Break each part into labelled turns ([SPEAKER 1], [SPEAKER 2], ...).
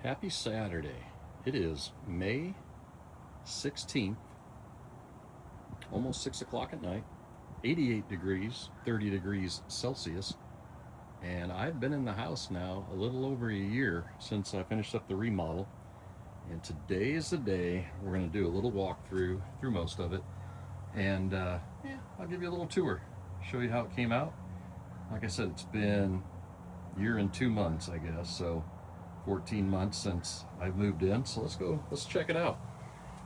[SPEAKER 1] Happy Saturday. It is May 16th, almost 6 o'clock at night, 88 degrees, 30 degrees Celsius. And I've been in the house now a little over a year since I finished up the remodel. And today is the day we're going to do a little walkthrough through most of it. And I'll give you a little tour, show you how it came out. Like I said, it's been a year and 2 months, I guess. So 14 months since I've moved in. So let's check it out.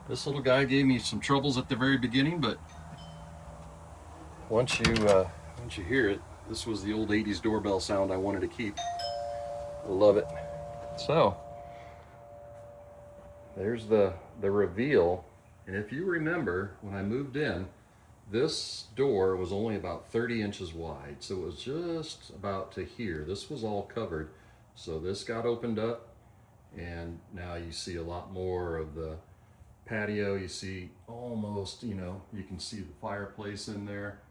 [SPEAKER 1] This little guy gave me some troubles at the very beginning, but once you hear it, this was the old 80s doorbell sound I wanted to keep. I love it. So there's the reveal. And if you remember, when I moved in, this door was only about 30 inches wide. So it was just about to here. This was all covered. So this got opened up, and now you see a lot more of the patio. You see almost, you can see the fireplace in there.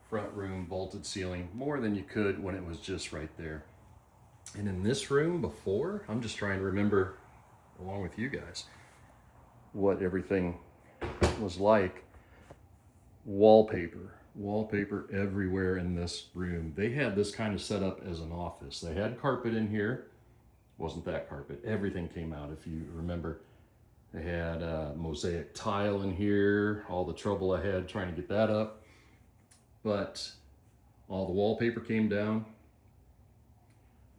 [SPEAKER 1] Front room, vaulted ceiling, more than you could when it was just right there. And in this room before, I'm just trying to remember, along with you guys, what everything was like. Wallpaper everywhere in this room. They had this kind of set up as an office. They had carpet in here. Wasn't that carpet? Everything came out, if you remember. They had mosaic tile in here. All the trouble I had trying to get that up. But all the wallpaper came down.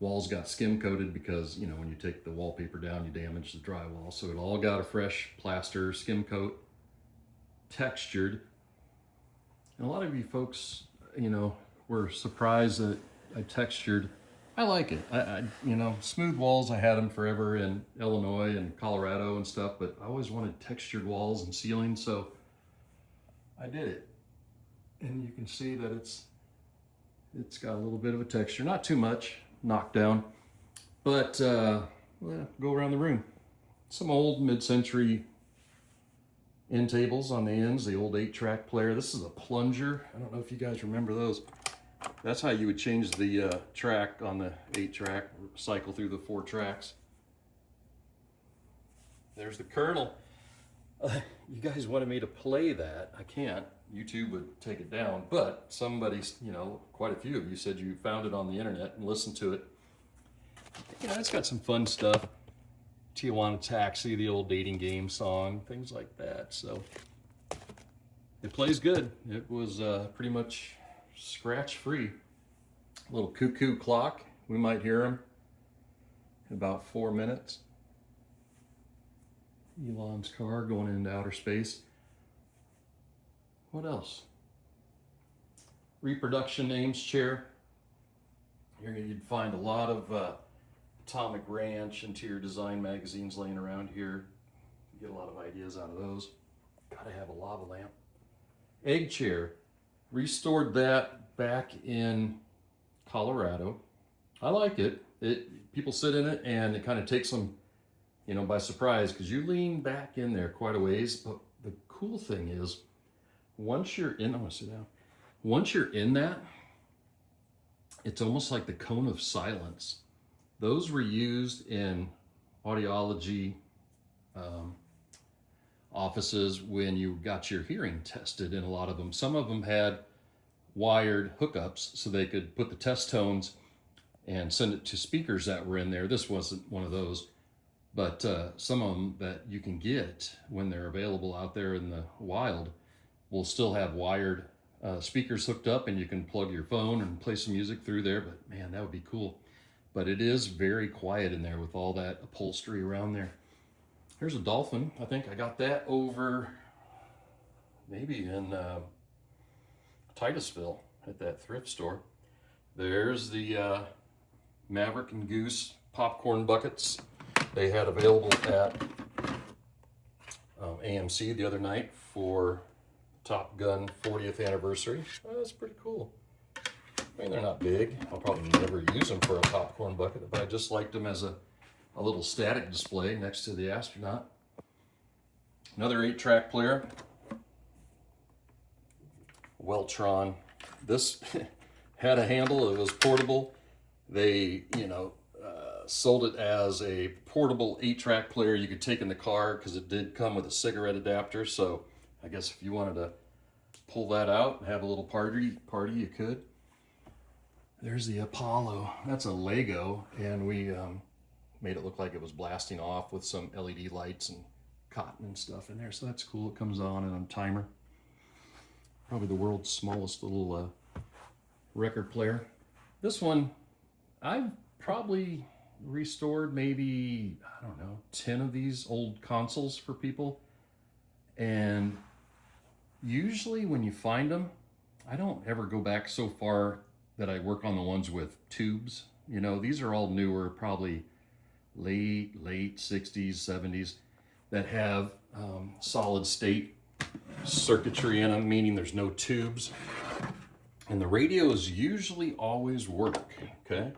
[SPEAKER 1] Walls got skim coated because, when you take the wallpaper down, you damage the drywall. So it all got a fresh plaster, skim coat, textured. And a lot of you folks, were surprised that I textured. I like it. I smooth walls, I had them forever in Illinois and Colorado and stuff, but I always wanted textured walls and ceilings, so I did it. And you can see that it's got a little bit of a texture, not too much, knocked down, but go around the room. Some old mid-century end tables on the ends, the old 8-track player. This is a plunger. I don't know if you guys remember those. That's how you would change the track on the 8-track, cycle through the 4 tracks. There's the kernel. You guys wanted me to play that. I can't. YouTube would take it down, but somebody's, quite a few of you said you found it on the internet and listened to it. It's got some fun stuff. Tijuana Taxi, the old dating game song, things like that. So it plays good. It was pretty much scratch free. A little cuckoo clock. We might hear him in about 4 minutes. Elon's car going into outer space. What else? Reproduction names chair. You'd find a lot of Atomic Ranch, interior design magazines laying around here. You get a lot of ideas out of those. Gotta have a lava lamp. Egg chair. Restored that back in Colorado. I like it. People sit in it and it kind of takes them, by surprise, because you lean back in there quite a ways. But the cool thing is, once you're in, I'm gonna sit down. Once you're in that, it's almost like the cone of silence. Those were used in audiology offices when you got your hearing tested in a lot of them. Some of them had wired hookups so they could put the test tones and send it to speakers that were in there. This wasn't one of those, but some of them that you can get when they're available out there in the wild will still have wired speakers hooked up, and you can plug your phone and play some music through there. But man, that would be cool. But it is very quiet in there with all that upholstery around there. Here's a dolphin. I think I got that over maybe in Titusville at that thrift store. There's the Maverick and Goose popcorn buckets they had available at AMC the other night for Top Gun 40th anniversary. Oh, that's pretty cool. I mean, they're not big. I'll probably never use them for a popcorn bucket, but I just liked them as a little static display next to the astronaut. Another 8-track player. Weltron. This had a handle. It was portable. They, sold it as a portable 8-track player you could take in the car because it did come with a cigarette adapter. So I guess if you wanted to pull that out and have a little party, you could. There's the Apollo. That's a Lego, and we made it look like it was blasting off with some LED lights and cotton and stuff in there. So that's cool. It comes on in a timer. Probably the world's smallest little record player. This one, I've probably restored maybe, I don't know, 10 of these old consoles for people. And usually when you find them, I don't ever go back so far that I work on the ones with tubes. You know, these are all newer, probably late 60s, 70s, that have solid state circuitry in them, meaning there's no tubes. And the radios usually always work, okay?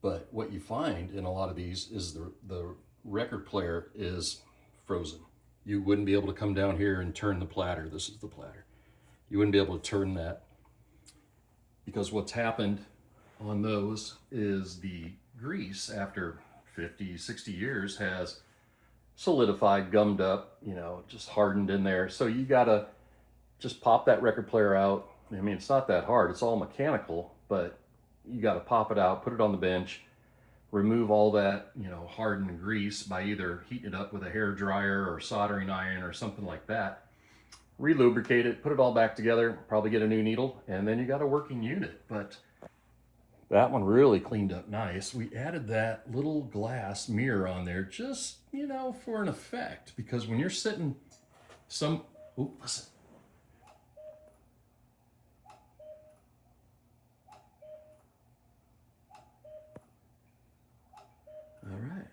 [SPEAKER 1] But what you find in a lot of these is the record player is frozen. You wouldn't be able to come down here and turn the platter. This is the platter. You wouldn't be able to turn that, because what's happened on those is the grease after 50, 60 years has solidified, gummed up, you know, just hardened in there. So you gotta just pop that record player out. I mean, it's not that hard. It's all mechanical, but you gotta pop it out, put it on the bench, remove all that, you know, hardened grease by either heating it up with a hair dryer or soldering iron or something like that. Relubricate it, put it all back together, probably get a new needle, and then you got a working unit. But that one really cleaned up nice. We added that little glass mirror on there just, you know, for an effect, because when you're sitting listen. All right.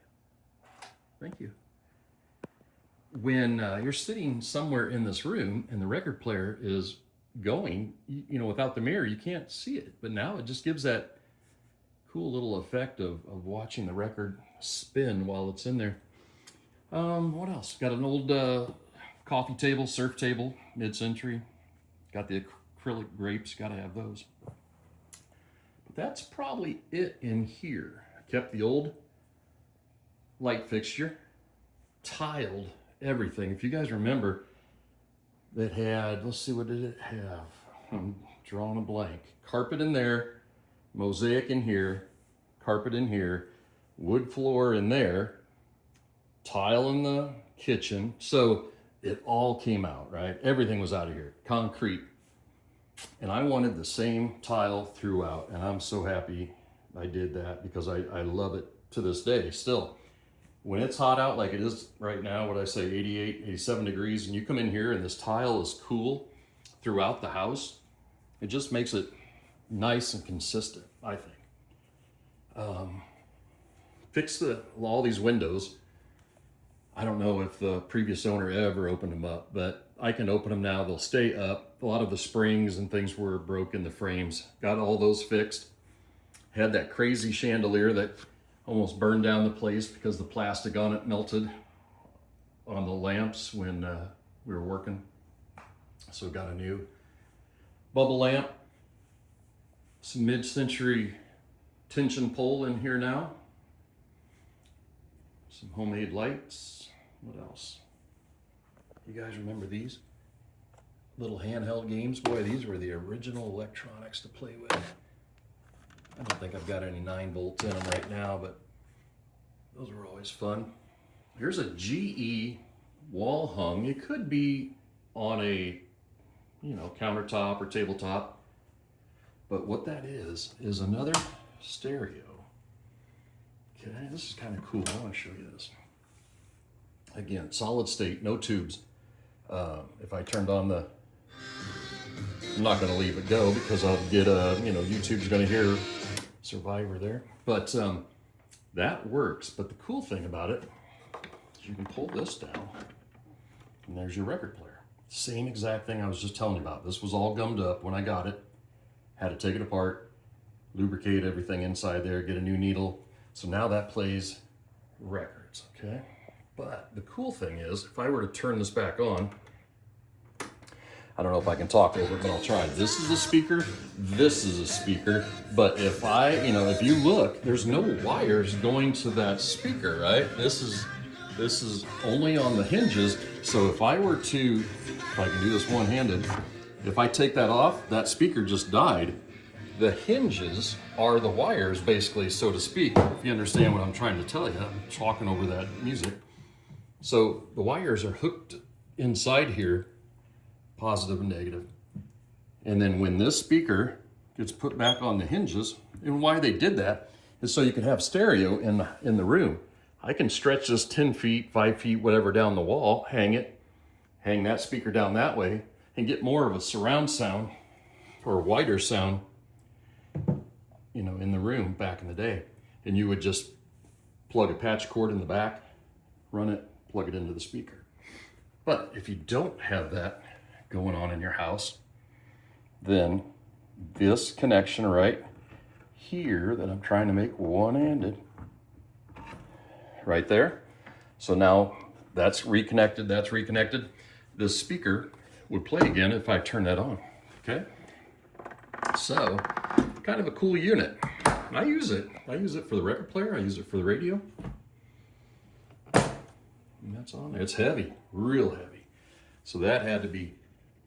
[SPEAKER 1] Thank you. When you're sitting somewhere in this room and the record player is going, you know, without the mirror, you can't see it. But now it just gives that cool little effect of watching the record spin while it's in there. What else? Got an old coffee table, surf table, mid-century. Got the acrylic grapes, got to have those. But that's probably it in here. I kept the old light fixture, tiled everything. If you guys remember, that had, let's see, what did it have? I'm drawing a blank. Carpet in there, mosaic in here, carpet in here, wood floor in there, tile in the kitchen. So it all came out, right? Everything was out of here, concrete. And I wanted the same tile throughout, and I'm so happy I did that, because I love it to this day still. When it's hot out like it is right now, what I say, 88, 87 degrees, and you come in here and this tile is cool throughout the house, it just makes it nice and consistent, I think. Fix all these windows. I don't know if the previous owner ever opened them up, but I can open them now. They'll stay up. A lot of the springs and things were broken, the frames. Got all those fixed. Had that crazy chandelier that almost burned down the place because the plastic on it melted on the lamps when we were working. So got a new bubble lamp. Some mid-century tension pole in here now. Some homemade lights. What else? You guys remember these? Little handheld games. Boy, these were the original electronics to play with. I don't think I've got any 9 volts in them right now, but those were always fun. Here's a GE wall hung. It could be on a, you know, countertop or tabletop, but what that is another stereo. Okay, this is kind of cool. I want to show you this. Again, solid state, no tubes. If I turned on the, I'm not going to leave it go because I'll get you know, YouTube's going to hear Survivor there. But that works. But the cool thing about it is you can pull this down and there's your record player. Same exact thing I was just telling you about. This was all gummed up when I got it. Had to take it apart, lubricate everything inside there, get a new needle. So now that plays records, okay? But the cool thing is, if I were to turn this back on, I don't know if I can talk over it, but I'll try. This is a speaker, this is a speaker, but if if you look, there's no wires going to that speaker, right? This is only on the hinges, so if I can do this one-handed, if I take that off, that speaker just died. The hinges are the wires, basically, so to speak, if you understand what I'm trying to tell you. I'm talking over that music. So the wires are hooked inside here, positive and negative. And then when this speaker gets put back on the hinges, and why they did that is so you can have stereo in the room. I can stretch this 10 feet, 5 feet, whatever down the wall, hang that speaker down that way, and get more of a surround sound or wider sound, in the room back in the day. And you would just plug a patch cord in the back, run it, plug it into the speaker. But if you don't have that going on in your house, then this connection right here that I'm trying to make one-handed, right there. So now that's reconnected, that's reconnected. This speaker would play again if I turn that on, okay? So, kind of a cool unit. I use it for the record player, I use it for the radio. And that's on there. It's heavy, real heavy. So that had to be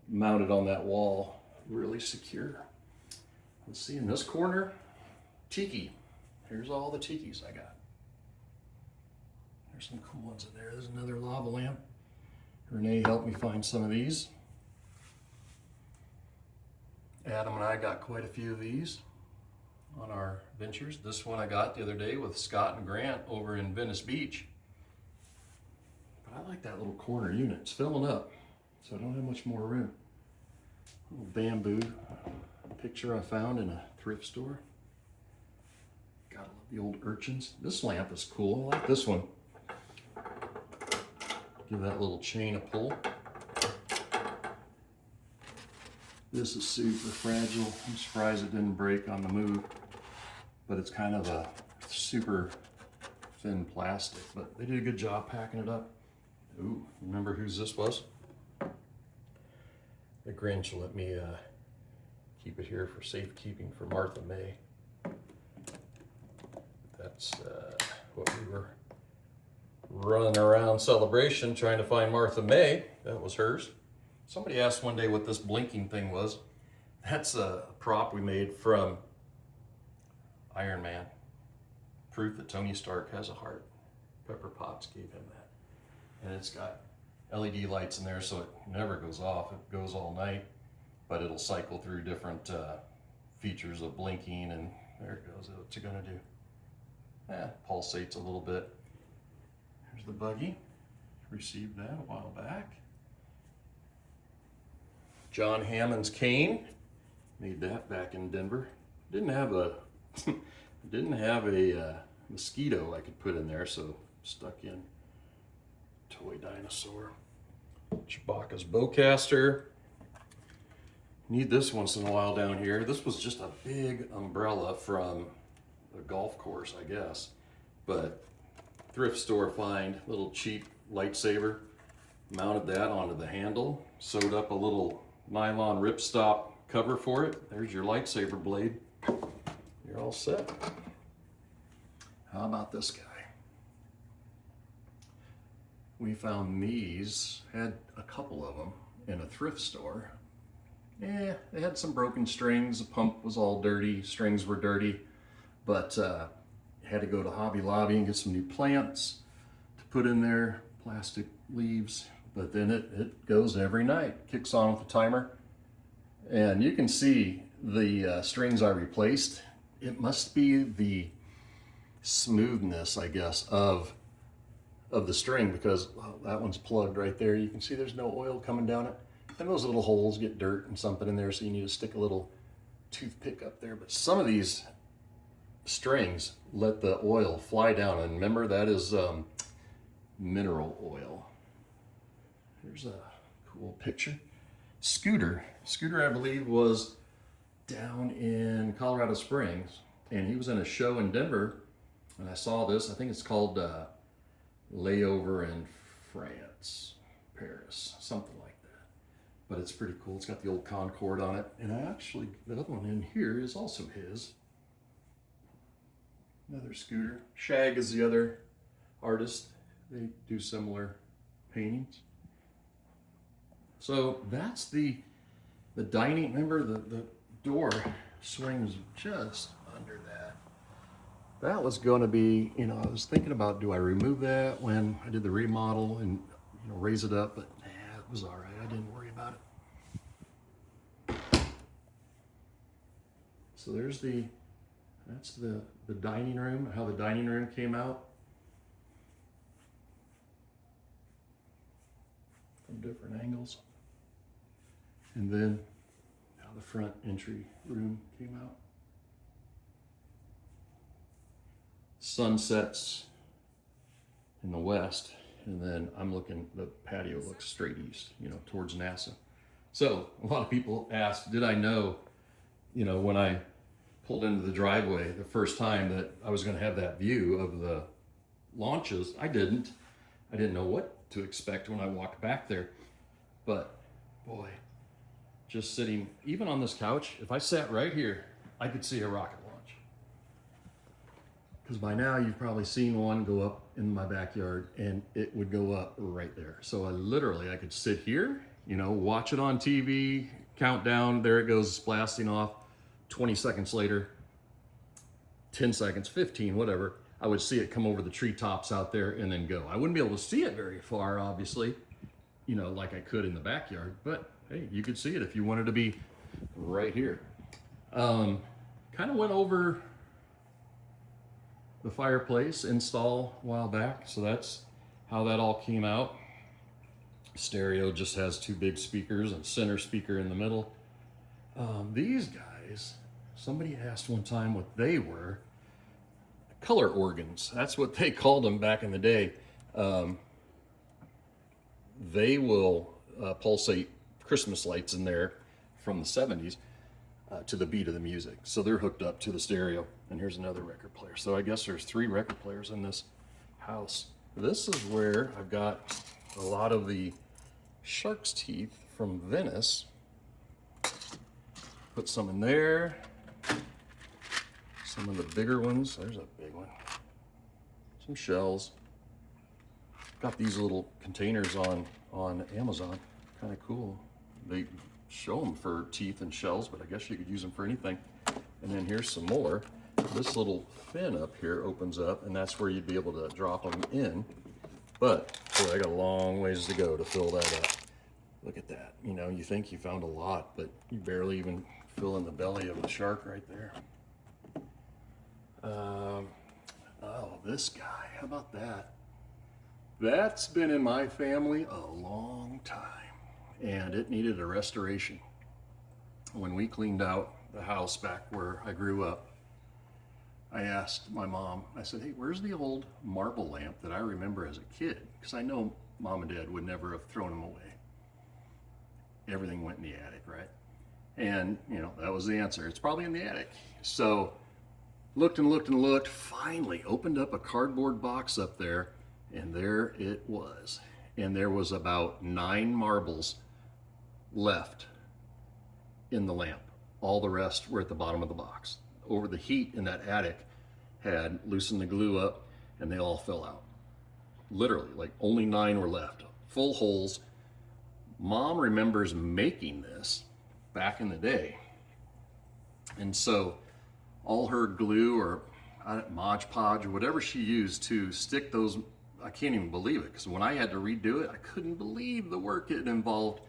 [SPEAKER 1] mounted on that wall, really secure. Let's see, in this corner, tiki. Here's all the tikis I got. There's some cool ones in there. There's another lava lamp. Renee helped me find some of these. Adam and I got quite a few of these on our ventures. This one I got the other day with Scott and Grant over in Venice Beach. But I like that little corner unit. It's filling up, so I don't have much more room. A little bamboo picture I found in a thrift store. Gotta love the old urchins. This lamp is cool. I like this one. Give that little chain a pull. This is super fragile. I'm surprised it didn't break on the move, but it's kind of a super thin plastic, but they did a good job packing it up. Ooh, remember whose this was? The Grinch let me keep it here for safekeeping for Martha May. That's what we were running around Celebration trying to find Martha May. That was hers. Somebody asked one day what this blinking thing was. That's a prop we made from Iron Man. Proof that Tony Stark has a heart. Pepper Potts gave him that. And it's got LED lights in there so it never goes off. It goes all night, but it'll cycle through different features of blinking, and there it goes. What's it gonna do? Pulsates a little bit. Here's the buggy. Received that a while back. John Hammond's cane. Made that back in Denver. Didn't have a mosquito I could put in there, so stuck in toy dinosaur. Chewbacca's bowcaster. Need this once in a while down here. This was just a big umbrella from a golf course, I guess, but thrift store find, little cheap lightsaber. Mounted that onto the handle, sewed up a little nylon ripstop cover for it. There's your lightsaber blade. You're all set. How about this guy? We found these, had a couple of them in a thrift store. They had some broken strings. The pump was all dirty, strings were dirty, but had to go to Hobby Lobby and get some new plants to put in there, plastic leaves. But then it goes every night, kicks on with the timer. And you can see the strings I replaced. It must be the smoothness, I guess, of the string, because that one's plugged right there. You can see there's no oil coming down it. And those little holes get dirt and something in there, so you need to stick a little toothpick up there. But some of these strings let the oil fly down. And remember, that is mineral oil. Here's a cool picture. Scooter, I believe, was down in Colorado Springs, and he was in a show in Denver, and I saw this. I think it's called Layover in France, Paris, something like that. but it's pretty cool. It's got the old Concorde on it. And actually, the other one in here is also his. Another scooter. Shag is the other artist. They do similar paintings. So that's the dining. Remember, the door swings just under that. That was going to be, you know, I was thinking about, do I remove that when I did the remodel and, you know, raise it up, but nah, it was all right. I didn't worry about it. So there's that's the dining room, how the dining room came out from different angles. And then how the front entry room came out. Sun sets in the west, and then I'm looking, the patio looks straight east, you know, towards NASA. So a lot of people asked, did I know, you know, when I pulled into the driveway the first time that I was going to have that view of the launches? I didn't know what to expect when I walked back there. But boy, just sitting, even on this couch, if I sat right here, I could see a rocket launch. Because by now you've probably seen one go up in my backyard, and it would go up right there. So I could sit here, you know, watch it on TV, count down, there it goes blasting off. 20 seconds later, 10 seconds, 15, whatever, I would see it come over the treetops out there and then go. I wouldn't be able to see it very far, obviously, you know, like I could in the backyard, but hey, you could see it if you wanted to be right here. Kind of went over the fireplace install a while back, so that's how that all came out. Stereo just has two big speakers and center speaker in the middle. These guys, somebody asked one time what they were. Color organs, that's what they called them back in the day. They will pulsate Christmas lights in there from the 70s to the beat of the music. So they're hooked up to the stereo. And here's another record player. So I guess there's 3 record players in this house. This is where I've got a lot of the shark's teeth from Venice. Put some in there. Some of the bigger ones. There's a big one. Some shells. Got these little containers on Amazon. Kind of cool. They show them for teeth and shells, but I guess you could use them for anything. And then here's some more. This little fin up here opens up, and that's where you'd be able to drop them in. But boy, I got a long ways to go to fill that up. Look at that. You know, you think you found a lot, but you barely even fill in the belly of the shark right there. Oh, this guy, how about that? That's been in my family a long time, and it needed a restoration. When we cleaned out the house back where I grew up, I asked my mom, I said, hey, where's the old marble lamp that I remember as a kid? Because I know Mom and Dad would never have thrown them away. Everything went in the attic, right? And, you know, that was the answer. It's probably in the attic. So looked and looked and looked, finally opened up a cardboard box up there, and there it was. And there was about 9 marbles left in the lamp. All the rest were at the bottom of the box. Over the heat in that attic had loosened the glue up, and they all fell out. Literally, like only 9 were left. Full holes. Mom remembers making this back in the day. And so all her glue or Mod Podge or whatever she used to stick those, I can't even believe it, because when I had to redo it, I couldn't believe the work it involved.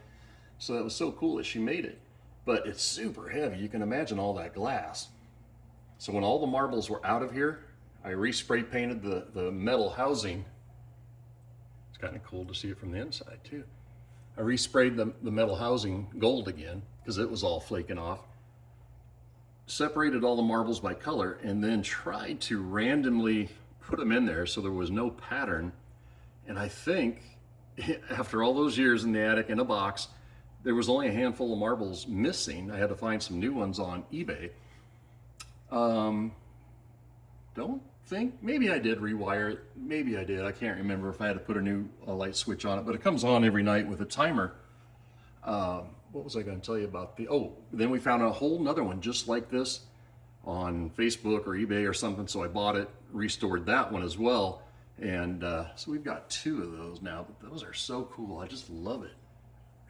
[SPEAKER 1] So it was so cool that she made it. But it's super heavy. You can imagine all that glass. So when all the marbles were out of here, I respray painted the metal housing. It's kind of cool to see it from the inside too. I resprayed the metal housing gold again because it was all flaking off. Separated all the marbles by color and then tried to randomly put them in there so there was no pattern. And I think after all those years in the attic in a box, there was only a handful of marbles missing. I had to find some new ones on eBay. Don't think, maybe I did rewire it. Maybe I did. I can't remember if I had to put a new light switch on it, but it comes on every night with a timer. What was I going to tell you about then we found a whole nother one just like this on Facebook or eBay or something. So I bought it, restored that one as well. And so we've got 2 of those now, but those are so cool. I just love it.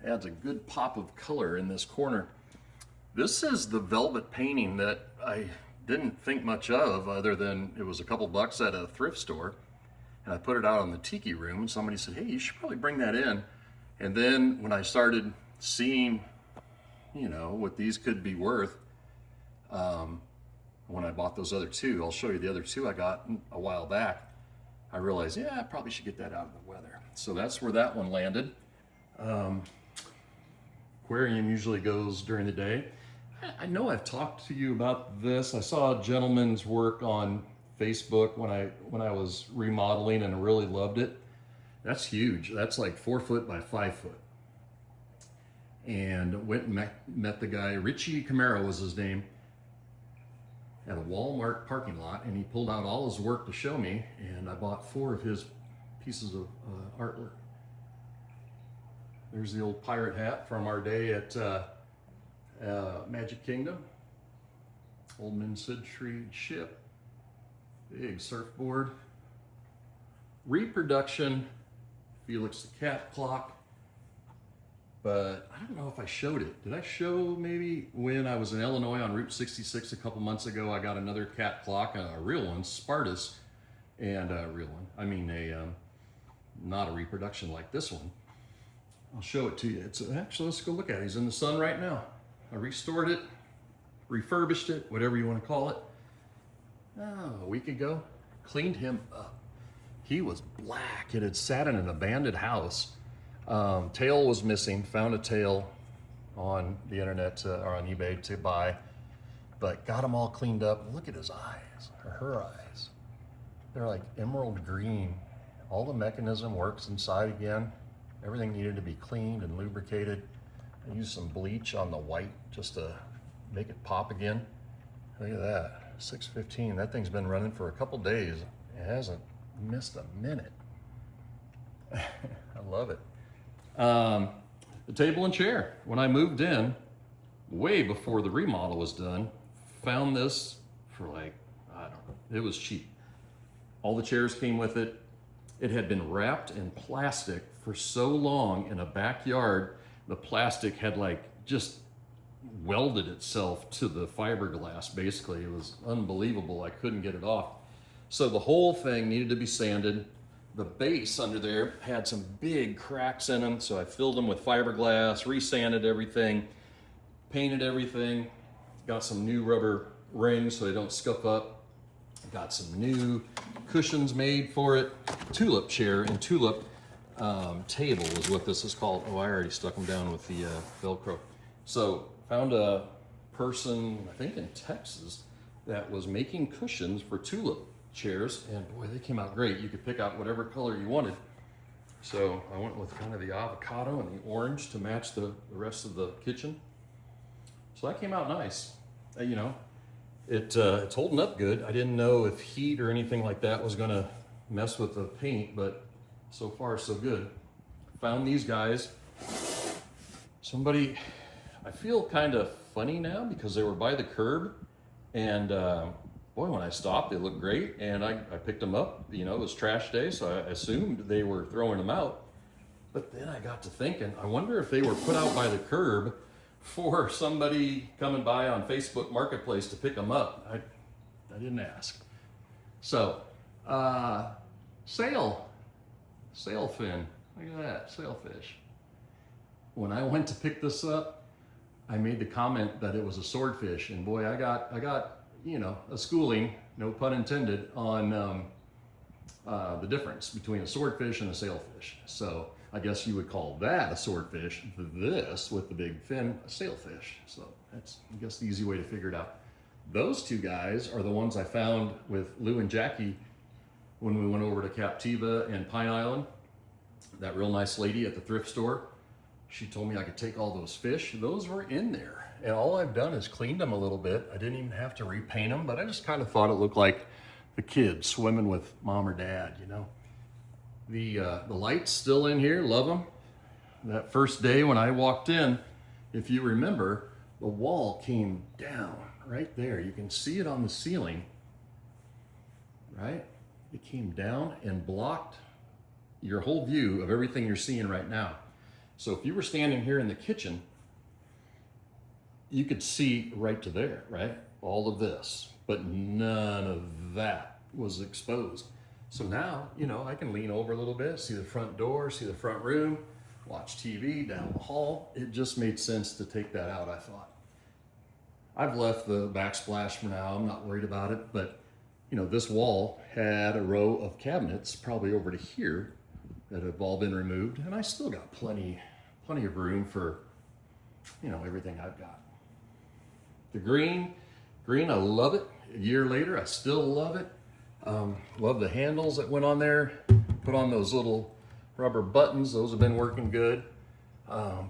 [SPEAKER 1] Adds a good pop of color in this corner. This is the velvet painting that I didn't think much of, other than it was a couple bucks at a thrift store. And I put it out on the tiki room, and somebody said, hey, you should probably bring that in. And then when I started seeing, you know, what these could be worth, when I bought those other 2, I'll show you the other 2 I got a while back, I realized, yeah, I probably should get that out of the weather. So that's where that one landed. Aquarium usually goes during the day. I know I've talked to you about this. I saw a gentleman's work on Facebook when I was remodeling and really loved it. That's huge. That's like 4 foot by 5 foot. And went and met the guy, Richie Camaro was his name, at a Walmart parking lot, and he pulled out all his work to show me, and I bought 4 of his pieces of artwork. There's the old pirate hat from our day at Magic Kingdom. Old Minsid ship. Big surfboard. Reproduction, Felix the cat clock. But I don't know if I showed it. Did I show maybe when I was in Illinois on Route 66 a couple months ago? I got another cat clock, a real one, Spartus, and a real one. I mean, not a reproduction like this one. I'll show it to you. Actually, let's go look at it. He's in the sun right now. I restored it, refurbished it, whatever you want to call it. A week ago, cleaned him up. He was black. It had sat in an abandoned house. Tail was missing. Found a tail on the internet or on eBay to buy, but got them all cleaned up. Look at his eyes, or her eyes. They're like emerald green. All the mechanism works inside again. Everything needed to be cleaned and lubricated. I used some bleach on the white just to make it pop again. Look at that, 615. That thing's been running for a couple days. It hasn't missed a minute. I love it. The table and chair. When I moved in, way before the remodel was done, found this for like, I don't know, it was cheap. All the chairs came with it. It had been wrapped in plastic for so long in a backyard, the plastic had like just welded itself to the fiberglass, basically. It was unbelievable. I couldn't get it off. So the whole thing needed to be sanded. The base under there had some big cracks in them, so I filled them with fiberglass, resanded everything, painted everything, got some new rubber rings so they don't scuff up, got some new cushions made for it, tulip chair and tulip table is what this is called. Oh, I already stuck them down with the Velcro. So found a person, I think in Texas, that was making cushions for tulip chairs, and boy, they came out great. You could pick out whatever color you wanted. So I went with kind of the avocado and the orange to match the rest of the kitchen. So that came out nice. You know, it's holding up good. I didn't know if heat or anything like that was gonna mess with the paint, but so far so good. Found these guys. Somebody, I feel kind of funny now because they were by the curb, and boy, when I stopped, they looked great, and I picked them up. You know, it was trash day, so I assumed they were throwing them out. But then I got to thinking, I wonder if they were put out by the curb for somebody coming by on Facebook Marketplace to pick them up. I didn't ask. So, sailfin. Look at that, sailfish. When I went to pick this up, I made the comment that it was a swordfish, and boy, I got you know, a schooling, no pun intended, on the difference between a swordfish and a sailfish. So I guess you would call that a swordfish, this with the big fin, a sailfish. So that's, I guess, the easy way to figure it out. Those two guys are the ones I found with Lou and Jackie when we went over to Captiva and Pine Island. That real nice lady at the thrift store, she told me I could take all those fish. Those were in there. And all I've done is cleaned them a little bit. I didn't even have to repaint them, but I just kind of thought it looked like the kids swimming with mom or dad, you know. The light's still in here, love them. that first day when I walked in, if you remember, the wall came down right there. You can see it on the ceiling, right? It came down and blocked your whole view of everything you're seeing right now. So if you were standing here in the kitchen, you could see right to there, right? All of this, but none of that was exposed. So now, you know, I can lean over a little bit, see the front door, see the front room, watch TV down the hall. It just made sense to take that out, I thought. I've left the backsplash for now. I'm not worried about it, but you know, this wall had a row of cabinets probably over to here that have all been removed, and I still got plenty of room for, you know, everything I've got. The green, I love it. A year later, I still love it. Love the handles that went on there. Put on those little rubber buttons. Those have been working good.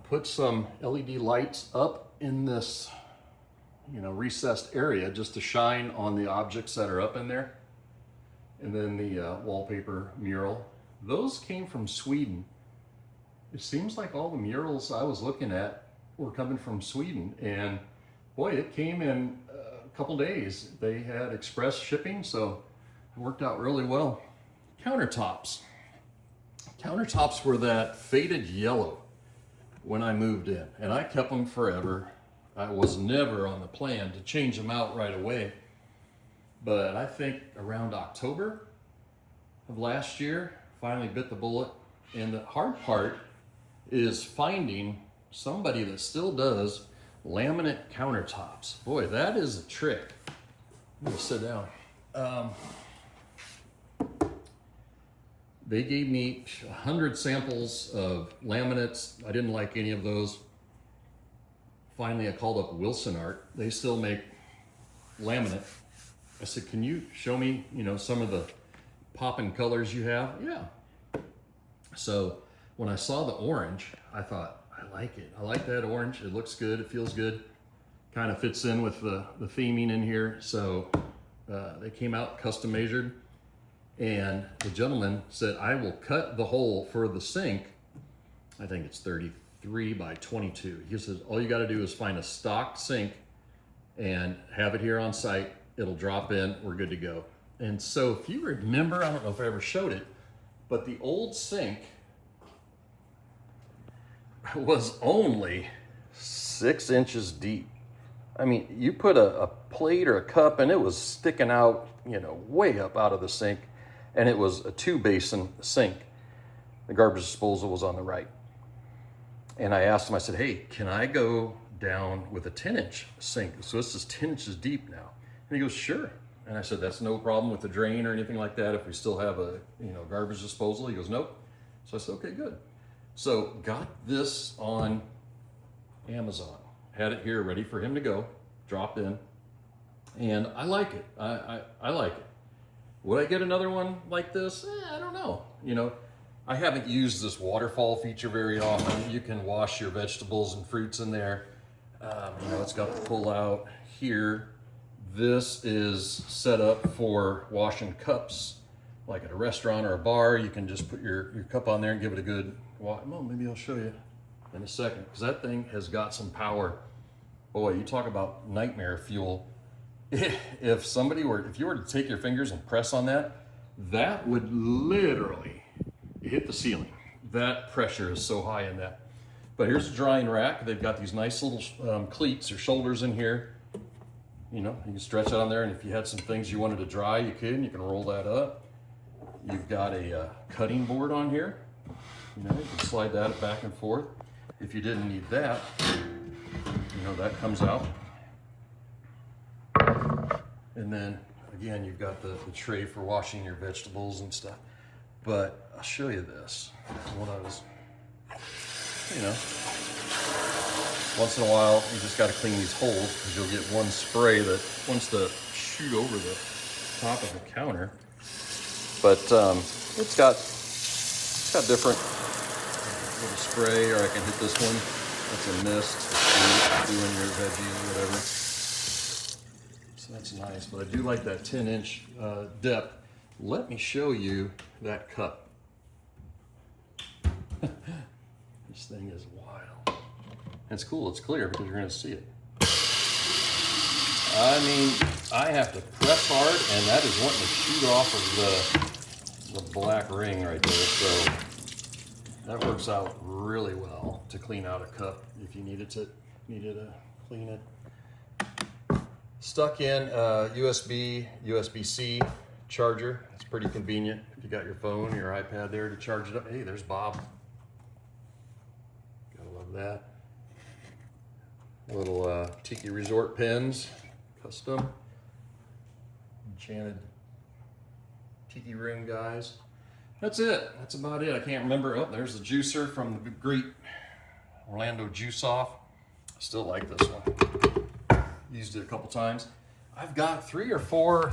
[SPEAKER 1] Put some LED lights up in this, you know, recessed area just to shine on the objects that are up in there. And then the wallpaper mural. Those came from Sweden. It seems like all the murals I was looking at were coming from Sweden, and boy, it came in a couple days. They had express shipping, so it worked out really well. Countertops. Countertops were that faded yellow when I moved in, and I kept them forever. I was never on the plan to change them out right away, but I think around October of last year, finally bit the bullet. And the hard part is finding somebody that still does laminate countertops. Boy, that is a trick. I'm gonna sit down. They gave me 100 samples of laminates. I didn't like any of those. Finally, I called up Wilson Art. They still make laminate. I said, can you show me, you know, some of the popping colors you have? Yeah. So when I saw the orange, I thought, I like it. I like that orange. It looks good. It feels good. Kind of fits in with the theming in here. So they came out custom measured. And the gentleman said, I will cut the hole for the sink. I think it's 33 by 22. He says, all you got to do is find a stock sink and have it here on site. It'll drop in. We're good to go. And so if you remember, I don't know if I ever showed it, but the old sink was only 6 inches deep. I mean, you put a plate or a cup and it was sticking out, you know, way up out of the sink. And it was a 2-basin sink. The garbage disposal was on the right. And I asked him, I said, hey, can I go down with a 10-inch sink? So this is 10 inches deep now. And he goes, sure. And I said, that's no problem with the drain or anything like that if we still have a, you know, garbage disposal? He goes, nope. So I said, okay, good. So got this on Amazon. Had it here ready for him to go, drop in. And I like it. I like it. Would I get another one like this? I don't know. You know, I haven't used this waterfall feature very often. You can wash your vegetables and fruits in there. You know, it's got the pull out here. This is set up for washing cups, like at a restaurant or a bar. You can just put your cup on there and give it a good wash. Well, maybe I'll show you in a second, because that thing has got some power. Boy, you talk about nightmare fuel. If you were to take your fingers and press on that, that would literally hit the ceiling. That pressure is so high in that. But here's a drying rack. They've got these nice little cleats or shoulders in here. You know, you can stretch it on there, and if you had some things you wanted to dry, you can roll that up. You've got a cutting board on here. You know, you can slide that back and forth. If you didn't need that, you know, that comes out. And then again, you've got the tray for washing your vegetables and stuff. But I'll show you this. What I was, you know, once in a while, you just got to clean these holes, because you'll get one spray that wants to shoot over the top of the counter. But it's got different little spray, or I can hit this one. That's a mist. Doing your veggies or whatever. So that's nice, but I do like that 10-inch depth. Let me show you that cup. This thing is wild. It's cool, it's clear because you're gonna see it. I mean, I have to press hard, and that is wanting to shoot off of the black ring right there. So that works out really well to clean out a cup if you needed to clean it. Stuck in USB-C charger. It's pretty convenient if you got your phone or your iPad there to charge it up. Hey, there's Bob. Gotta love that. Little Tiki Resort pins, custom. Enchanted Tiki Room guys. That's it. That's about it. I can't remember. Oh, there's the juicer from the great Orlando Juice Off. I still like this one. Used it a couple times. I've got four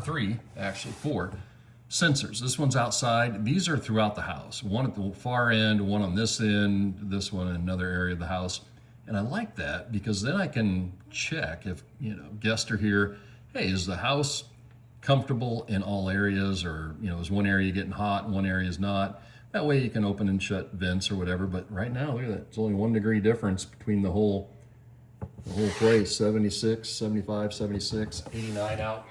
[SPEAKER 1] sensors. This one's outside. These are throughout the house. One at the far end, one on this end, this one in another area of the house. And I like that because then I can check if, guests are here. Hey, is the house comfortable in all areas, or, is one area getting hot and one area is not? That way you can open and shut vents or whatever. But right now, look at that. It's only 1 degree difference between the whole place. 76, 75, 76, 89 out.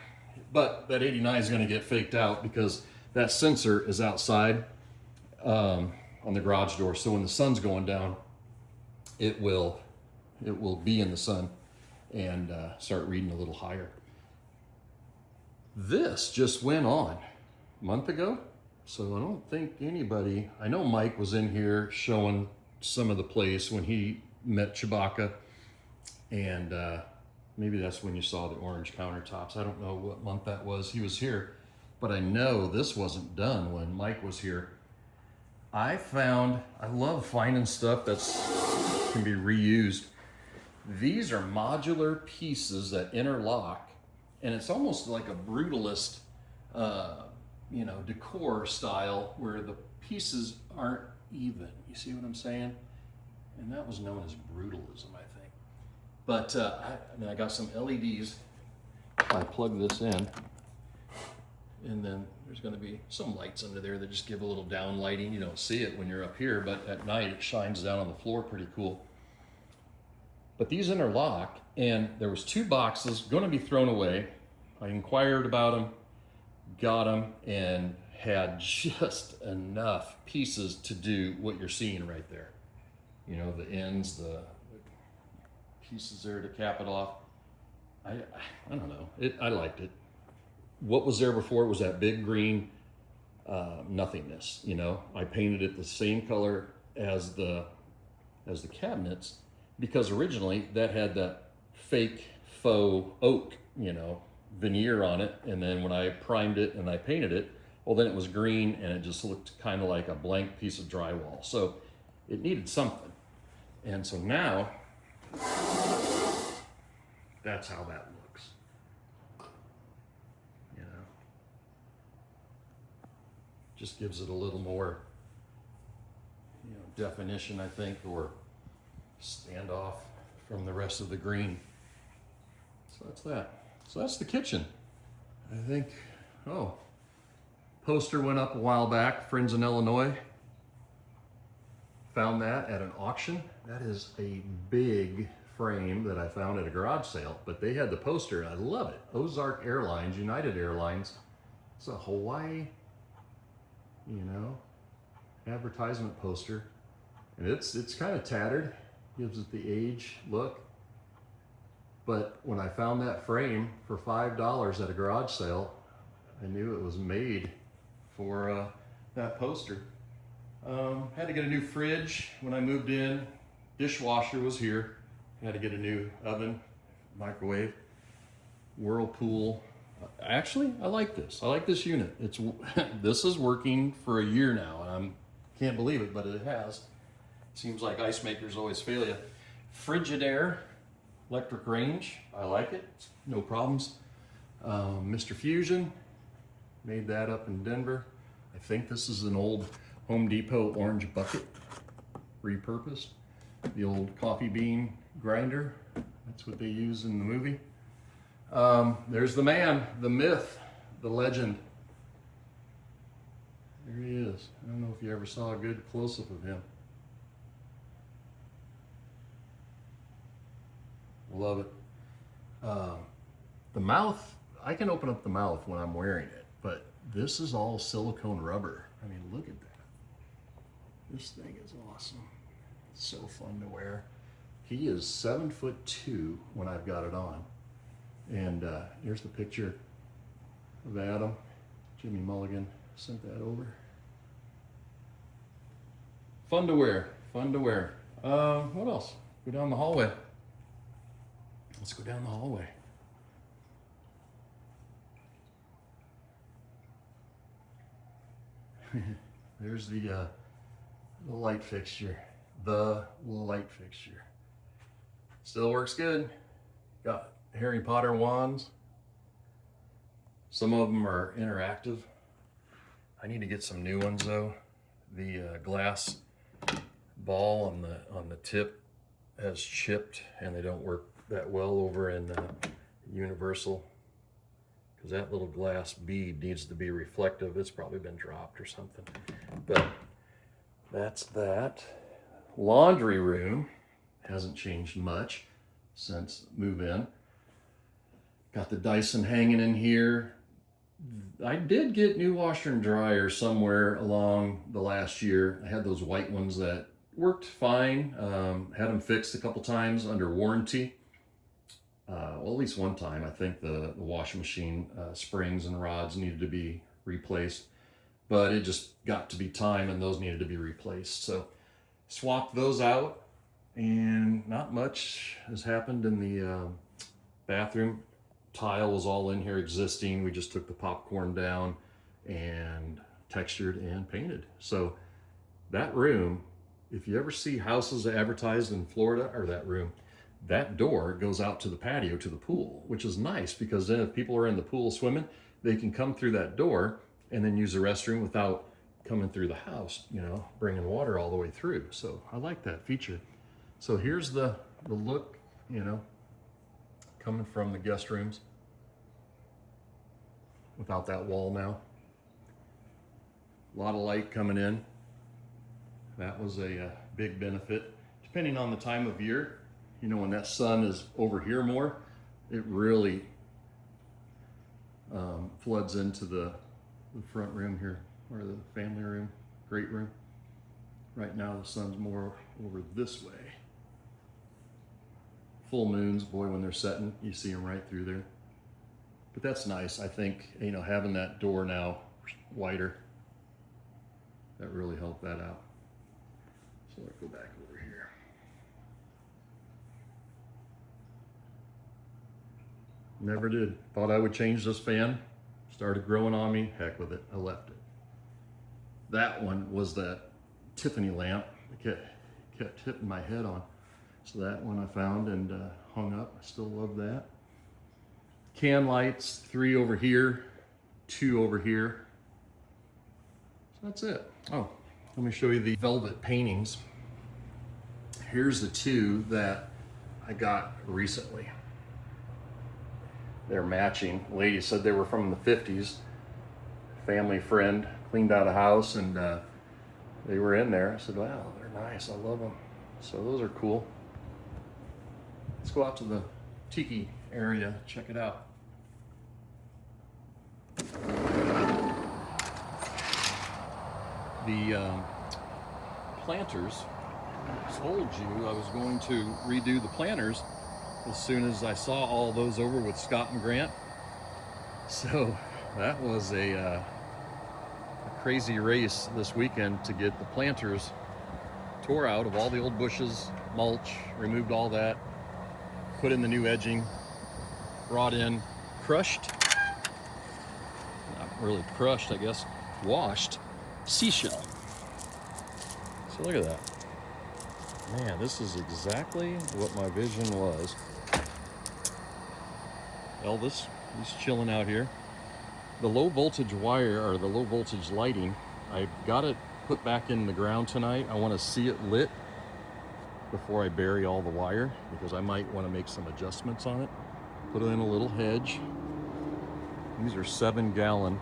[SPEAKER 1] But that 89 is going to get faked out because that sensor is outside on the garage door. So when the sun's going down, it will be in the sun and start reading a little higher. This just went on a month ago. So I don't think anybody, I know Mike was in here showing some of the place when he met Chewbacca. And maybe that's when you saw the orange countertops. I don't know what month that was. He was here, but I know this wasn't done when Mike was here. I love finding stuff can be reused. These are modular pieces that interlock, and it's almost like a brutalist, decor style where the pieces aren't even. You see what I'm saying? And that was known as brutalism, I think. But I got some LEDs. I plug this in, and then there's going to be some lights under there that just give a little down lighting. You don't see it when you're up here, but at night it shines down on the floor pretty cool. But these interlock, and there was 2 boxes going to be thrown away. I inquired about them, got them, and had just enough pieces to do what you're seeing right there. The ends, the pieces there to cap it off. I don't know. I liked it. What was there before was that big green nothingness. I painted it the same color as the cabinets because originally that had that fake faux oak, veneer on it. And then when I primed it and I painted it, well, then it was green and it just looked kind of like a blank piece of drywall. So it needed something. And so now that's how that looks. Just gives it a little more, definition, I think, or standoff from the rest of the green. So that's that. So that's the kitchen. I think, poster went up a while back, Friends in Illinois. Found that at an auction. That is a big frame that I found at a garage sale, but they had the poster. I love it. Ozark Airlines, United Airlines. It's a Hawaii, advertisement poster. And it's kind of tattered, gives it the age look. But when I found that frame for $5 at a garage sale, I knew it was made for that poster. Had to get a new fridge when I moved in. Dishwasher was here. Had to get a new oven, microwave, Whirlpool. Actually, I like this. I like this unit. This is working for a year now, and I can't believe it, but it has. Seems like ice makers always fail you. Frigidaire, electric range. I like it. No problems. Mr. Fusion, made that up in Denver. I think this is an old Home Depot orange bucket, repurposed. The old coffee bean grinder. That's what they use in the movie. There's the man, the myth, the legend. There he is. I don't know if you ever saw a good close-up of him. Love it. The mouth, I can open up the mouth when I'm wearing it, but this is all silicone rubber. I mean, look at that. This thing is awesome. It's so fun to wear. He is 7'2" when I've got it on. And here's the picture of Adam. Jimmy Mulligan sent that over. Fun to wear, fun to wear. What else? Go down the hallway. Let's go down the hallway. There's the light fixture. The light fixture. Still works good. Got Harry Potter wands. Some of them are interactive. I need to get some new ones though. The glass ball on the tip has chipped, and they don't work that well over in Universal, because that little glass bead needs to be reflective. It's probably been dropped or something. But that's that. Laundry room hasn't changed much since move-in. Got the Dyson hanging in here. I did get new washer and dryer somewhere along the last year. I had those white ones that worked fine. Had them fixed a couple times under warranty. Well, at least one time. I think the washing machine springs and rods needed to be replaced, but it just got to be time and those needed to be replaced. So swapped those out, and not much has happened in the bathroom. Tile was all in here existing. We just took the popcorn down and textured and painted. So that room, if you ever see houses advertised in Florida, or that door goes out to the patio, to the pool, which is nice, because then if people are in the pool swimming, they can come through that door and then use the restroom without coming through the house, you know, bringing water all the way through. So I like that feature. So here's the look, you know, coming from the guest rooms without that wall now. A lot of light coming in. That was a big benefit. Depending on the time of year, you know, when that sun is over here more, it really floods into the front room here, or the family room, great room. Right now the sun's more over this way. Full moons, boy, when they're setting, you see them right through there. But that's nice. I think, you know, having that door now wider, that really helped that out. So let's go back over here. Never did. Thought I would change this fan. Started growing on me. Heck with it. I left it. That one was that Tiffany lamp. I kept hitting my head on. So that one I found and hung up. I still love that. Can lights, 3 over here, 2 over here. So that's it. Oh, let me show you the velvet paintings. Here's the 2 that I got recently. They're matching. Lady said they were from the 50s. Family friend cleaned out a house, and they were in there. I said, wow, they're nice. I love them. So those are cool. Let's go out to the tiki area, check it out. The planters, I told you I was going to redo the planters as soon as I saw all those over with Scott and Grant. So that was a crazy race this weekend to get the planters tore out of all the old bushes, mulch, removed all that, put in the new edging, brought in, crushed, not really crushed, I guess, washed Seashell. So look at that. Man, this is exactly what my vision was. Elvis, he's chilling out here. The low voltage wire, or the low voltage lighting, I've got it put back in the ground tonight. I want to see it lit before I bury all the wire, because I might want to make some adjustments on it. Put in a little hedge. These are 7-gallon,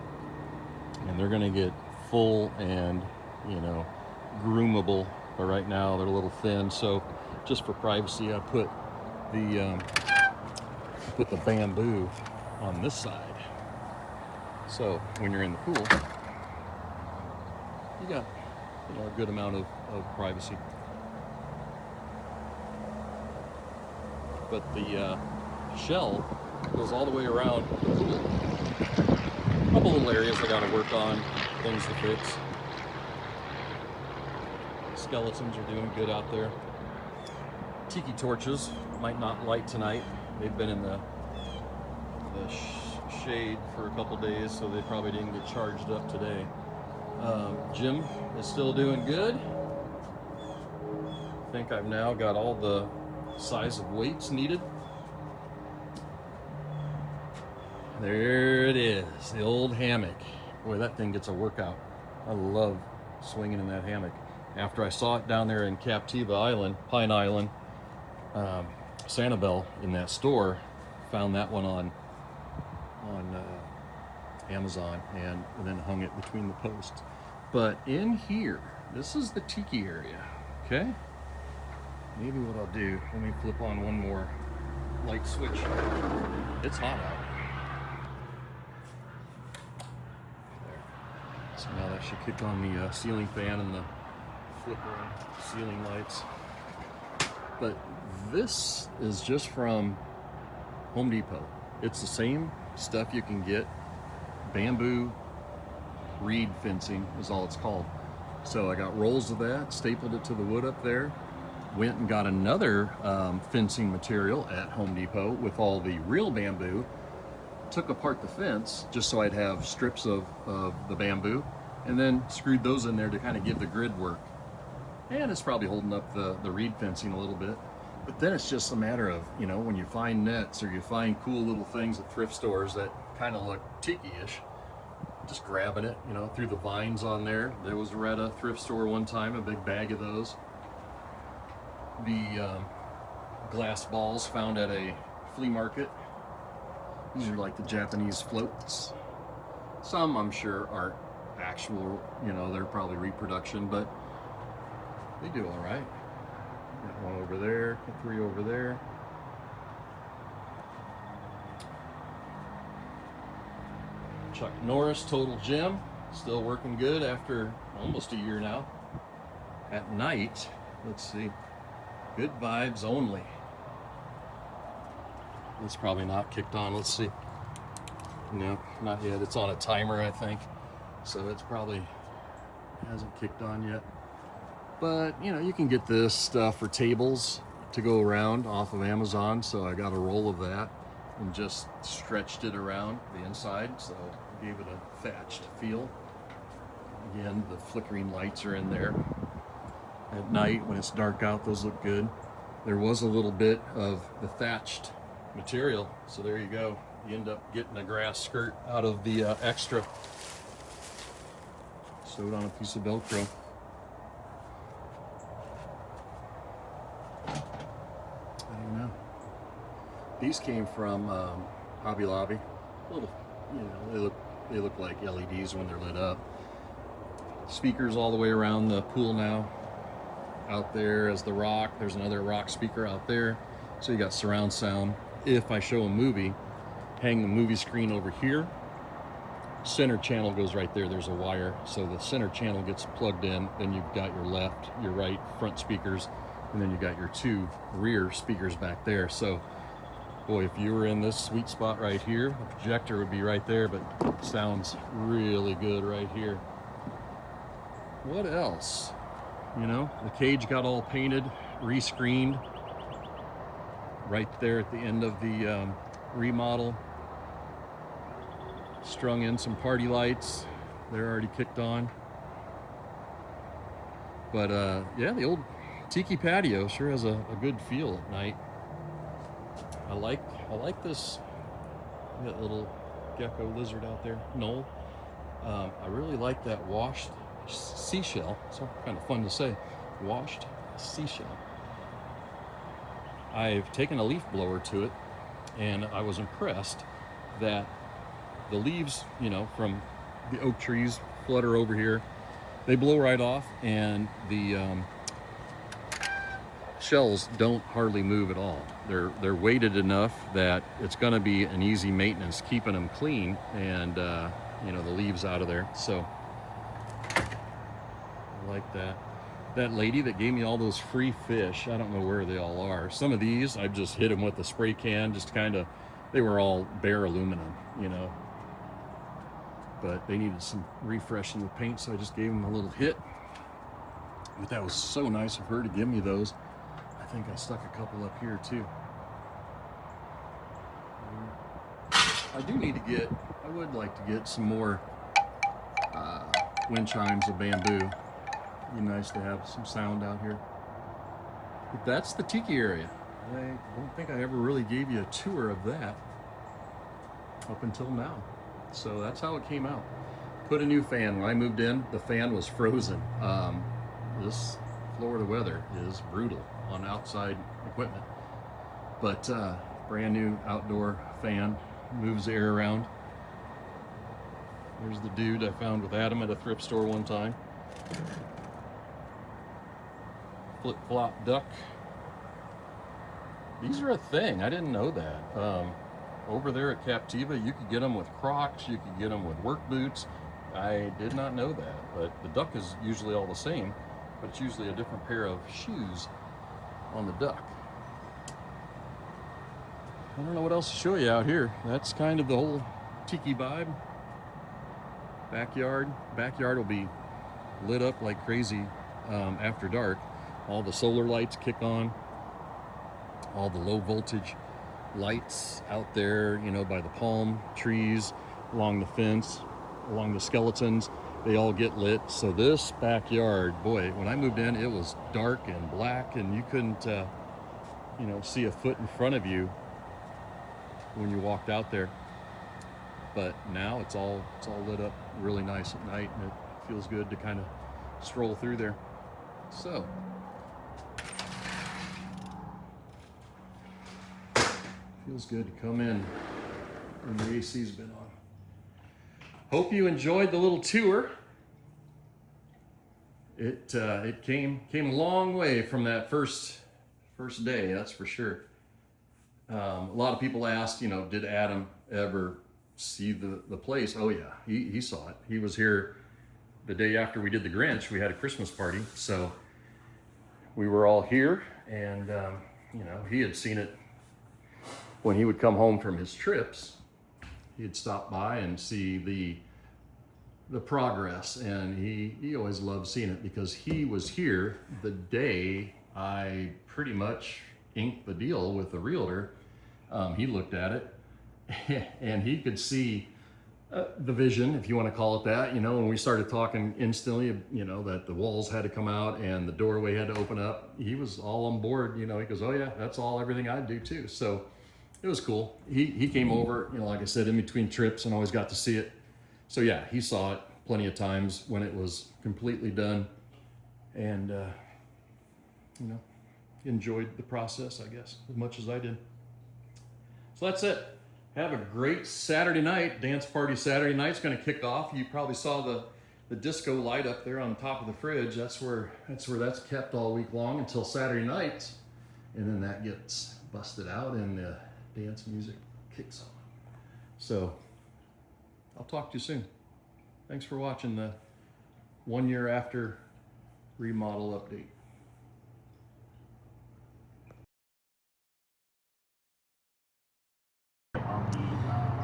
[SPEAKER 1] and they're going to get full and, you know, groomable, but right now they're a little thin. So just for privacy, I put put the bamboo on this side. So when you're in the pool, you got a good amount of privacy. But the shell goes all the way around the pool. A couple little areas I got to work on, things to fix. Skeletons are doing good out there. Tiki torches might not light tonight. They've been in the shade for a couple days, so they probably didn't get charged up today. Jim is still doing good. I think I've now got all the size of weights needed. There it is, the old hammock. Boy, that thing gets a workout. I love swinging in that hammock. After I saw it down there in Captiva Island, Pine Island, Sanibel, in that store, found that one on Amazon and then hung it between the posts. But in here, this is the tiki area, okay? Maybe what I'll do, let me flip on one more light switch. It's hot out. There. So now that should kick on the ceiling fan and the flickering ceiling lights. But this is just from Home Depot. It's the same stuff you can get. Bamboo reed fencing is all it's called. So I got rolls of that, stapled it to the wood up there, went and got another fencing material at Home Depot with all the real bamboo, took apart the fence just so I'd have strips of the bamboo, and then screwed those in there to kind of give the grid work. And it's probably holding up the reed fencing a little bit. But then it's just a matter of, when you find nets or you find cool little things at thrift stores that kind of look tiki-ish, just grabbing it, through the vines on there. There was at a thrift store one time, a big bag of those. The glass balls found at a flea market. These are like the Japanese floats. Some, I'm sure, aren't actual, they're probably reproduction, but they do all right. Got one over there, got 3 over there. Chuck Norris Total Gym, still working good after almost a year now. At night, let's see, good vibes only. It's probably not kicked on, let's see. No, not yet, it's on a timer, I think. So it's probably hasn't kicked on yet. But, you can get this stuff for tables to go around off of Amazon. So I got a roll of that and just stretched it around the inside. So gave it a thatched feel. Again, the flickering lights are in there. At night, when it's dark out, those look good. There was a little bit of the thatched material. So there you go. You end up getting a grass skirt out of the extra. Sewed on a piece of Velcro. These came from Hobby Lobby. Little, they look like LEDs when they're lit up. Speakers all the way around the pool now. Out there is the rock. There's another rock speaker out there. So you got surround sound. If I show a movie, hang the movie screen over here. Center channel goes right there. There's a wire. So the center channel gets plugged in. Then you've got your left, your right front speakers. And then you got your 2 rear speakers back there. So boy, if you were in this sweet spot right here, the projector would be right there, but sounds really good right here. What else? The cage got all painted, rescreened right there at the end of the remodel. Strung in some party lights. They're already kicked on. But yeah, the old tiki patio sure has a good feel at night. I like this, that little gecko lizard out there, Noel. I really like that washed seashell. It's kind of fun to say, washed seashell. I've taken a leaf blower to it, and I was impressed that the leaves, from the oak trees flutter over here. They blow right off, and the shells don't hardly move at all. They're weighted enough that it's going to be an easy maintenance keeping them clean and you know, the leaves out of there. So I like that. That lady that gave me all those free fish, I don't know where they all are. Some of these I just hit them with a spray can, just kind of, they were all bare aluminum, you know, but they needed some refreshing with paint, so I just gave them a little hit. But that was so nice of her to give me those. I think I stuck a couple up here too. I do need to get, I would like to get some more wind chimes of bamboo. It'd be nice to have some sound out here. But that's the tiki area. I don't think I ever really gave you a tour of that up until now. So that's how it came out. Put a new fan. When I moved in, the fan was frozen. This Florida weather is brutal on outside equipment. But brand new outdoor fan, moves the air around. There's the dude I found with Adam at a thrift store one time. Flip-flop duck. These are a thing. I didn't know that. Over there at Captiva, you could get them with Crocs, you could get them with work boots. I did not know that, but the duck is usually all the same, but it's usually a different pair of shoes on the duck. I don't know what else to show you out here. That's kind of the whole tiki vibe. Backyard will be lit up like crazy after dark. All the solar lights kick on, all the low voltage lights out there, you know, by the palm trees, along the fence, along the skeletons, they all get lit. So this backyard, boy, when I moved in, it was dark and black and you couldn't, you know, see a foot in front of you when you walked out there. But now it's all lit up really nice at night, and it feels good to kind of stroll through there. So feels good to come in when the AC's been on. Hope you enjoyed the little tour. It came a long way from that first day, that's for sure. A lot of people asked, you know, did Adam ever see the place? Oh yeah, he saw it. He was here the day after we did the Grinch. We had a Christmas party, so we were all here, and you know, he had seen it when he would come home from his trips. He'd stop by and see the progress, and he always loved seeing it because he was here the day I pretty much inked the deal with the realtor. He looked at it and he could see the vision, if you want to call it that. You know, when we started talking instantly, you know, that the walls had to come out and the doorway had to open up, he was all on board. You know, he goes, oh yeah, that's everything I'd do too. So it was cool. He came over, you know, like I said, in between trips, and always got to see it. So yeah, he saw it plenty of times when it was completely done, and you know, enjoyed the process, I guess, as much as I did. So that's it. Have a great Saturday night. Dance party Saturday night's going to kick off. You probably saw the disco light up there on top of the fridge. That's where that's kept all week long until Saturday night, and then that gets busted out and the dance music kicks on. So I'll talk to you soon. Thanks for watching the 1 year after remodel update.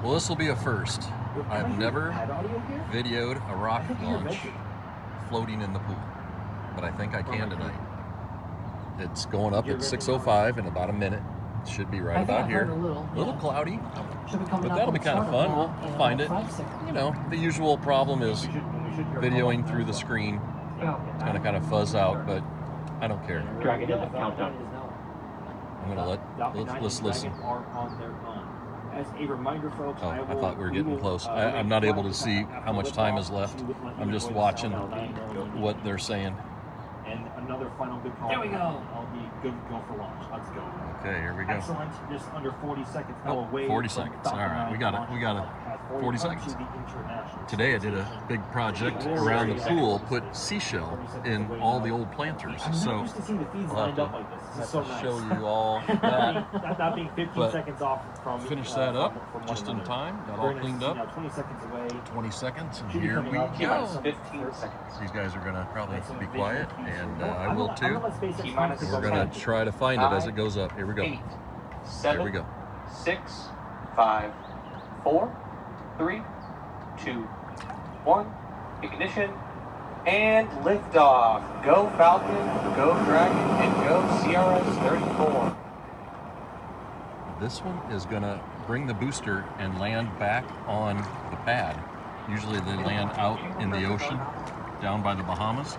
[SPEAKER 1] Well, this will be a first. I've never videoed a rocket launch floating in the pool, but I think I can tonight. It's going up at 6:05 in about a minute. It should be right about here. A little cloudy, but that'll be kind of fun. We'll find it. You know, the usual problem is videoing through the screen. It's going to kind of fuzz out, but I don't care. I'm going to let's listen.
[SPEAKER 2] As a reminder, folks,
[SPEAKER 1] I thought we were getting close. I'm not able to see how much time is left. I'm just watching what they're saying.
[SPEAKER 2] And another final good call.
[SPEAKER 3] There we go.
[SPEAKER 2] I'll be good to go for launch. Let's go.
[SPEAKER 1] Okay, here we go.
[SPEAKER 2] Excellent. Just under 40 seconds now
[SPEAKER 1] Oh,
[SPEAKER 2] away.
[SPEAKER 1] 40
[SPEAKER 2] from
[SPEAKER 1] seconds.
[SPEAKER 2] Falcon
[SPEAKER 1] All right,
[SPEAKER 2] 9
[SPEAKER 1] we got it.
[SPEAKER 2] launch
[SPEAKER 1] We got it.
[SPEAKER 2] at
[SPEAKER 1] 40
[SPEAKER 2] to
[SPEAKER 1] seconds.
[SPEAKER 2] the International
[SPEAKER 1] Today I did a
[SPEAKER 2] Space
[SPEAKER 1] big project
[SPEAKER 2] Station.
[SPEAKER 1] around the pool, put seashell in all the old planters.
[SPEAKER 2] I'm
[SPEAKER 1] So
[SPEAKER 2] not used to seeing the feeds
[SPEAKER 1] I'll have
[SPEAKER 2] lined up
[SPEAKER 1] to,
[SPEAKER 2] like this. This
[SPEAKER 1] have
[SPEAKER 2] is so
[SPEAKER 1] to
[SPEAKER 2] nice.
[SPEAKER 1] show you all that.
[SPEAKER 2] Not being 15
[SPEAKER 1] But
[SPEAKER 2] seconds off from
[SPEAKER 1] Finish that up
[SPEAKER 2] from one
[SPEAKER 1] just in
[SPEAKER 2] another.
[SPEAKER 1] time. Got
[SPEAKER 2] Very
[SPEAKER 1] all
[SPEAKER 2] nice
[SPEAKER 1] cleaned
[SPEAKER 2] to see
[SPEAKER 1] up.
[SPEAKER 2] now, 20 seconds away.
[SPEAKER 1] 20 seconds, and
[SPEAKER 2] Should be
[SPEAKER 1] here
[SPEAKER 2] coming
[SPEAKER 1] we
[SPEAKER 2] up.
[SPEAKER 1] go.
[SPEAKER 3] 15 seconds.
[SPEAKER 1] These guys are gonna probably
[SPEAKER 2] That's some
[SPEAKER 1] be
[SPEAKER 2] visual
[SPEAKER 1] quiet,
[SPEAKER 2] pieces.
[SPEAKER 1] and
[SPEAKER 2] No,
[SPEAKER 1] I
[SPEAKER 2] I'm
[SPEAKER 1] will
[SPEAKER 2] gonna
[SPEAKER 1] too.
[SPEAKER 2] let SpaceX
[SPEAKER 3] T-minus
[SPEAKER 2] talk
[SPEAKER 1] We're
[SPEAKER 2] about
[SPEAKER 1] gonna
[SPEAKER 2] that.
[SPEAKER 1] try to find it as it goes up. Here we go.
[SPEAKER 3] 8,
[SPEAKER 1] Here
[SPEAKER 3] 7,
[SPEAKER 1] we go.
[SPEAKER 3] 6, 5, 4, 3, 2, 1. Ignition and liftoff. Go Falcon, go Dragon, and go CRS-34.
[SPEAKER 1] This one is gonna bring the booster and land back on the pad. Usually they land out in the ocean, down by the Bahamas.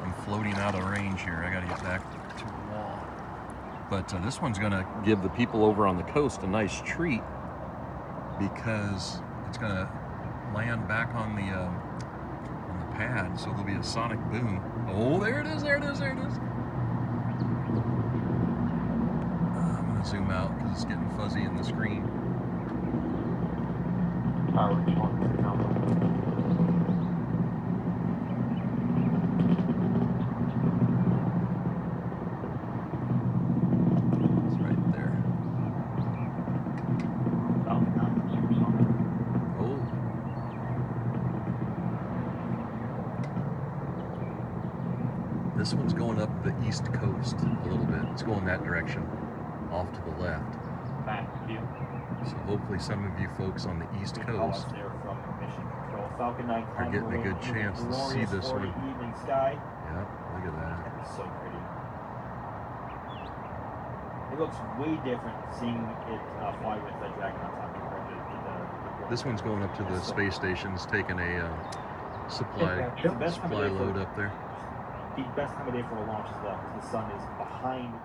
[SPEAKER 1] I'm floating out of range here. I gotta get back to the wall. But this one's gonna give the people over on the coast a nice treat because it's gonna land back on the pad, so there'll be a sonic boom. Oh, there it is, there it is, there it is. I'm gonna zoom out because it's getting fuzzy in the screen.
[SPEAKER 3] Power response number.
[SPEAKER 1] It's right there.
[SPEAKER 2] Falcon 9.
[SPEAKER 1] Oh. This one's going up the east coast a little bit. It's going that direction, off to the left.
[SPEAKER 2] Back view.
[SPEAKER 1] So hopefully some of you folks on the east
[SPEAKER 2] Good call
[SPEAKER 1] coast
[SPEAKER 2] out there from Mission Control. Falcon 9
[SPEAKER 1] are getting a
[SPEAKER 2] climbing
[SPEAKER 1] good
[SPEAKER 2] away through
[SPEAKER 1] chance
[SPEAKER 2] the
[SPEAKER 1] to see
[SPEAKER 2] glorious
[SPEAKER 1] this
[SPEAKER 2] Florida
[SPEAKER 1] one.
[SPEAKER 2] evening sky.
[SPEAKER 1] Yeah, look at that.
[SPEAKER 2] That is so pretty. It looks way different seeing it fly with the Dragon on top compared to the
[SPEAKER 1] This one's going up to the space station. It's taking a supply
[SPEAKER 2] It's the best time of day
[SPEAKER 1] load
[SPEAKER 2] for,
[SPEAKER 1] up there.
[SPEAKER 2] the best time of day for a launch as well, because the sun is behind the